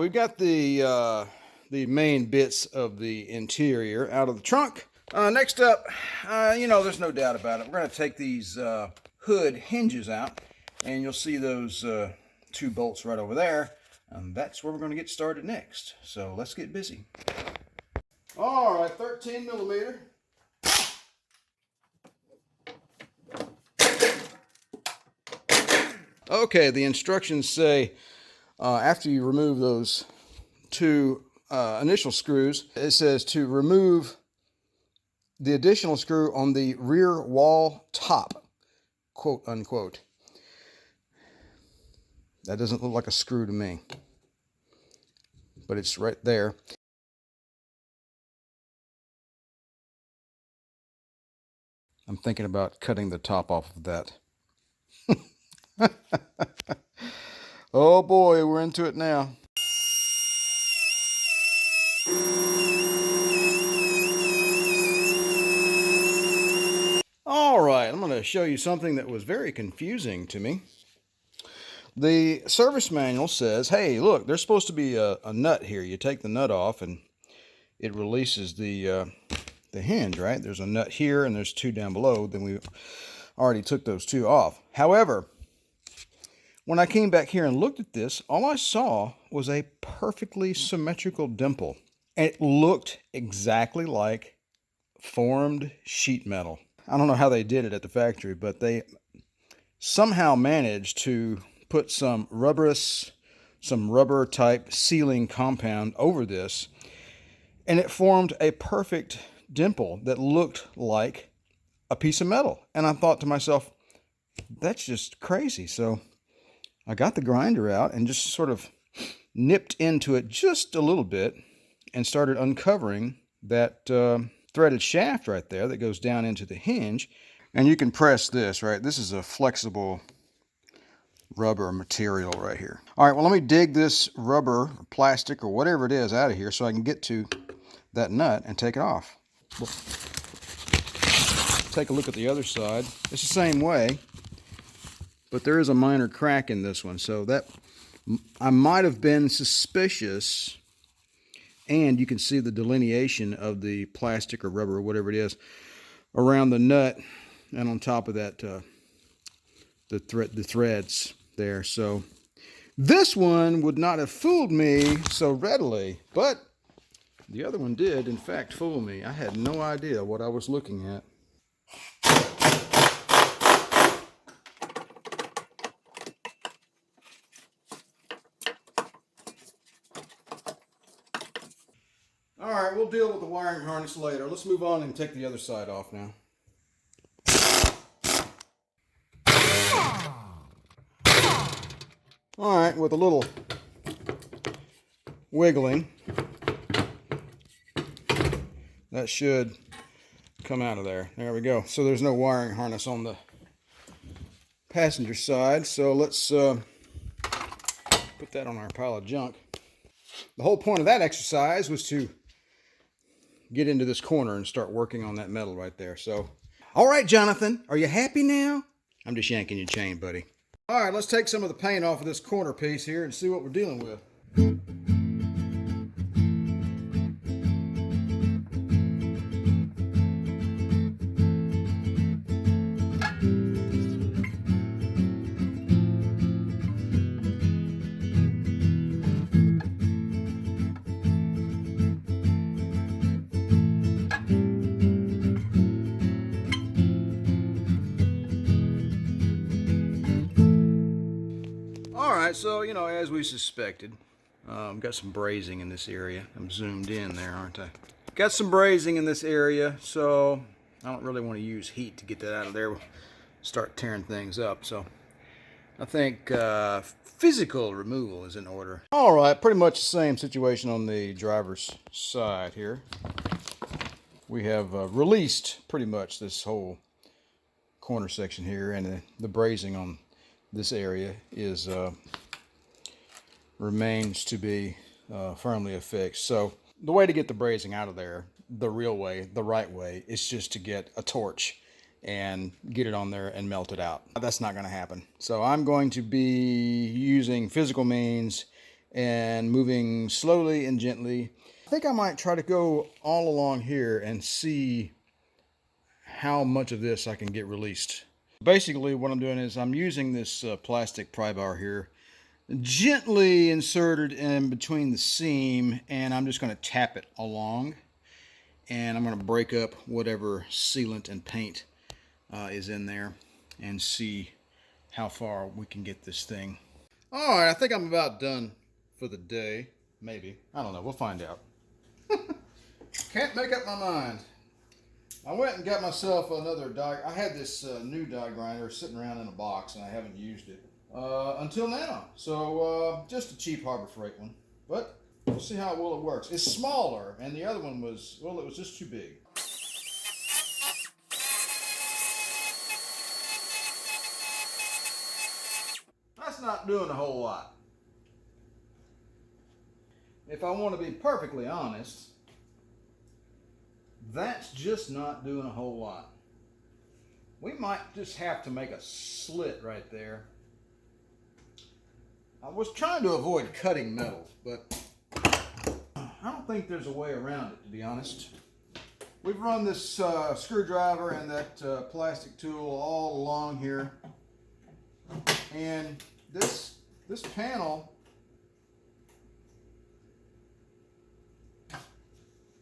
we've got the main bits of the interior out of the trunk. Next up, there's no doubt about it. We're going to take these hood hinges out, and you'll see those two bolts right over there. And that's where we're going to get started next. So let's get busy. All right, 13 millimeter. Okay, the instructions say after you remove those two initial screws, it says to remove the additional screw on the rear wall top, quote unquote. That doesn't look like a screw to me, but it's right there. I'm thinking about cutting the top off of that. Oh boy, we're into it now. All right, I'm going to show you something that was very confusing to me. The service manual says, hey, look, there's supposed to be a nut here. You take the nut off and it releases the hinge, right? There's a nut here and there's two down below. Then we already took those two off. However, when I came back here and looked at this, all I saw was a perfectly symmetrical dimple. And it looked exactly like formed sheet metal. I don't know how they did it at the factory, but they somehow managed to put some rubber type sealing compound over this, and it formed a perfect dimple that looked like a piece of metal. And I thought to myself, that's just crazy. So I got the grinder out and just sort of nipped into it just a little bit and started uncovering that threaded shaft right there that goes down into the hinge. And you can press this, right? This is a flexible rubber material right here. All right, well, let me dig this rubber or plastic or whatever it is out of here so I can get to that nut and take it off. Well, take a look at the other side. It's the same way, but there is a minor crack in this one, so that I might have been suspicious. And you can see the delineation of the plastic or rubber or whatever it is around the nut and on top of that the threads there. So this one would not have fooled me so readily, but the other one did in fact fool me. I had no idea what I was looking at. All right, we'll deal with the wiring harness later. Let's move on and take the other side off now. All right, with a little wiggling, that should come out of there. There we go. So there's no wiring harness on the passenger side. So let's put that on our pile of junk. The whole point of that exercise was to get into this corner and start working on that metal right there. So, all right, Jonathan, are you happy now? I'm just yanking your chain, buddy. All right, let's take some of the paint off of this corner piece here and see what we're dealing with. So, as we suspected, got some brazing in this area. I'm zoomed in there, aren't I? Got some brazing in this area, so I don't really want to use heat to get that out of there. We'll start tearing things up. So I think physical removal is in order. All right, pretty much the same situation on the driver's side here. We have released pretty much this whole corner section here, and the brazing on this area is remains to be firmly affixed. So the way to get the brazing out of there, the real way, the right way, is just to get a torch and get it on there and melt it out. That's not going to happen. So I'm going to be using physical means and moving slowly and gently. I think I might try to go all along here and see how much of this I can get released. Basically what I'm doing is I'm using this plastic pry bar here, gently inserted in between the seam, and I'm just going to tap it along, and I'm going to break up whatever sealant and paint is in there and see how far we can get this thing. All right, I think I'm about done for the day. Maybe. I don't know. We'll find out. Can't make up my mind. I went and got myself another die. I had this new die grinder sitting around in a box, and I haven't used it until now. So just a cheap Harbor Freight one. But we'll see how well it works. It's smaller, and the other one was, well, it was just too big. That's not doing a whole lot. If I want to be perfectly honest, that's just not doing a whole lot. We might just have to make a slit right there. I was trying to avoid cutting metal, but I don't think there's a way around it, to be honest. We've run this screwdriver and that plastic tool all along here, and this panel,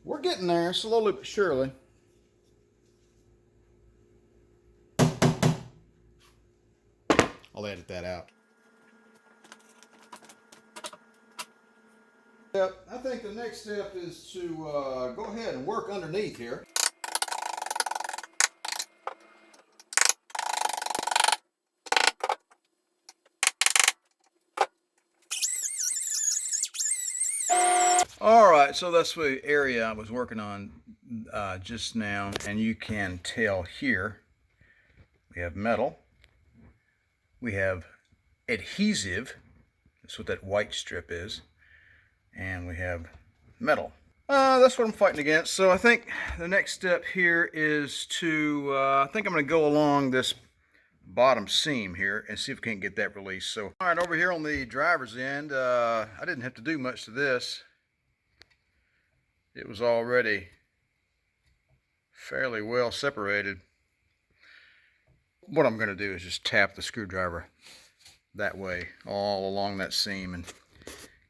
we're getting there slowly but surely. I'll edit that out. Yep, I think the next step is to go ahead and work underneath here. All right, so that's the area I was working on just now, and you can tell here we have metal, we have adhesive, that's what that white strip is, and we have metal. That's what I'm fighting against. So I think the next step here is to, I think I'm going to go along this bottom seam here and see if we can get that released. So, all right, over here on the driver's end, I didn't have to do much to this. It was already fairly well separated. What I'm going to do is just tap the screwdriver that way all along that seam and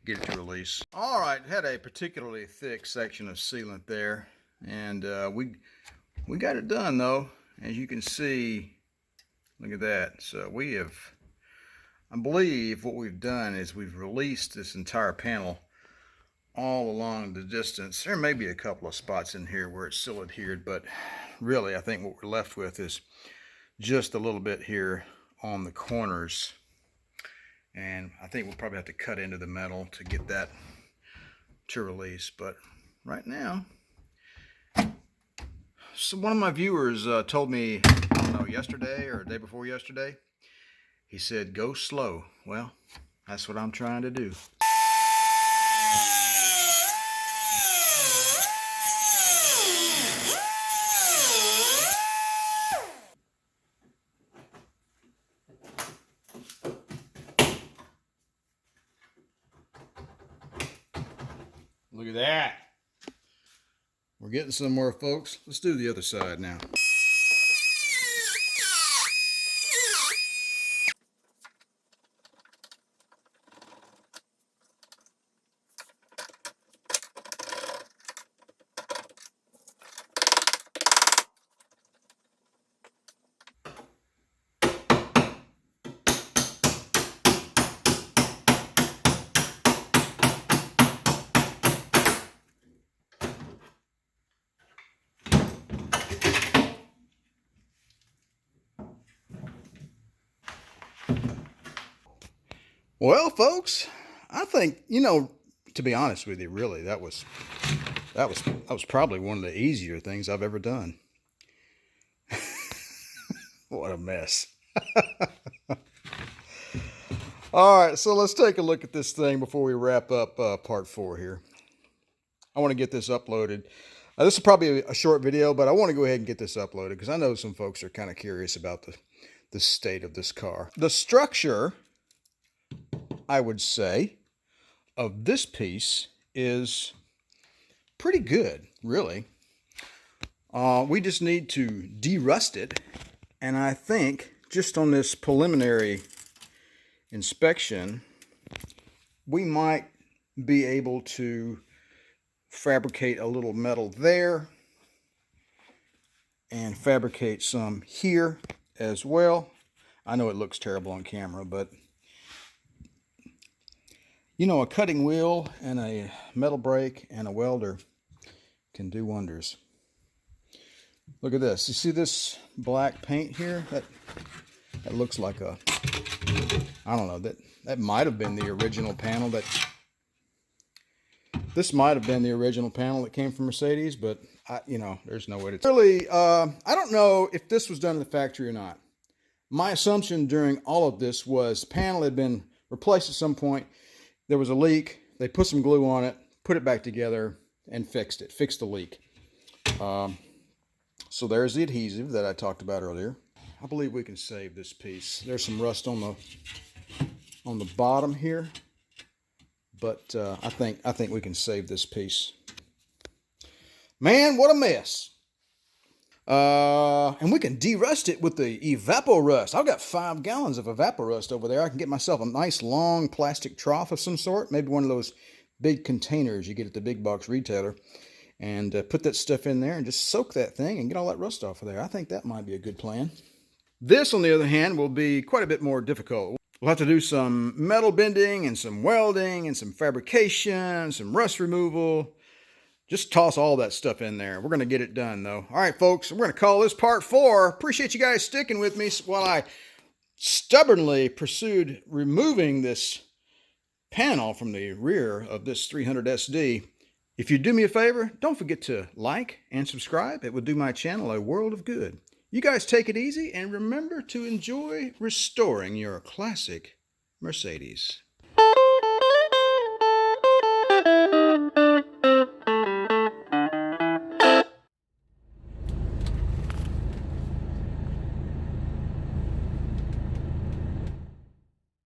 get it to release. All right, had a particularly thick section of sealant there, and we got it done though, as you can see. Look at that. So we have, I believe what we've done is we've released this entire panel all along the distance. There may be a couple of spots in here where it's still adhered, but really I think what we're left with is just a little bit here on the corners, and I think we'll probably have to cut into the metal to get that to release. But right now, so one of my viewers told me, I don't know, yesterday or the day before yesterday, he said go slow. Well, that's what I'm trying to do. Look at that. We're getting somewhere, folks. Let's do the other side now. Well, folks, I think, you know, to be honest with you, really, that was probably one of the easier things I've ever done. What a mess. All right, so let's take a look at this thing before we wrap up part 4 here. I want to get this uploaded. This is probably a short video, but I want to go ahead and get this uploaded because I know some folks are kind of curious about the state of this car. The structure, I would say, of this piece is pretty good, really. We just need to de-rust it, and I think just on this preliminary inspection, we might be able to fabricate a little metal there and fabricate some here as well. I know it looks terrible on camera, but you know, a cutting wheel and a metal brake and a welder can do wonders. Look at this. You see this black paint here? That looks like a, I don't know, that might have been the original panel this might have been the original panel that came from Mercedes, but you know, there's no way to really, I don't know if this was done in the factory or not. My assumption during all of this was the panel had been replaced at some point. There was a leak. They put some glue on it, put it back together, and fixed the leak. So there's the adhesive that I talked about earlier. I believe we can save this piece. There's some rust on the bottom here, but I think we can save this piece. Man, what a mess! And we can de-rust it with the Evapo-Rust. I've got 5 gallons of Evapo-Rust over there. I can get myself a nice long plastic trough of some sort, maybe one of those big containers you get at the big box retailer, and put that stuff in there and just soak that thing and get all that rust off of there. I think that might be a good plan. This, on the other hand, will be quite a bit more difficult. We'll have to do some metal bending and some welding and some fabrication, some rust removal. Just toss all that stuff in there. We're going to get it done, though. All right, folks, we're going to call this part 4. Appreciate you guys sticking with me while I stubbornly pursued removing this panel from the rear of this 300 SD. If you do me a favor, don't forget to like and subscribe. It would do my channel a world of good. You guys take it easy, and remember to enjoy restoring your classic Mercedes.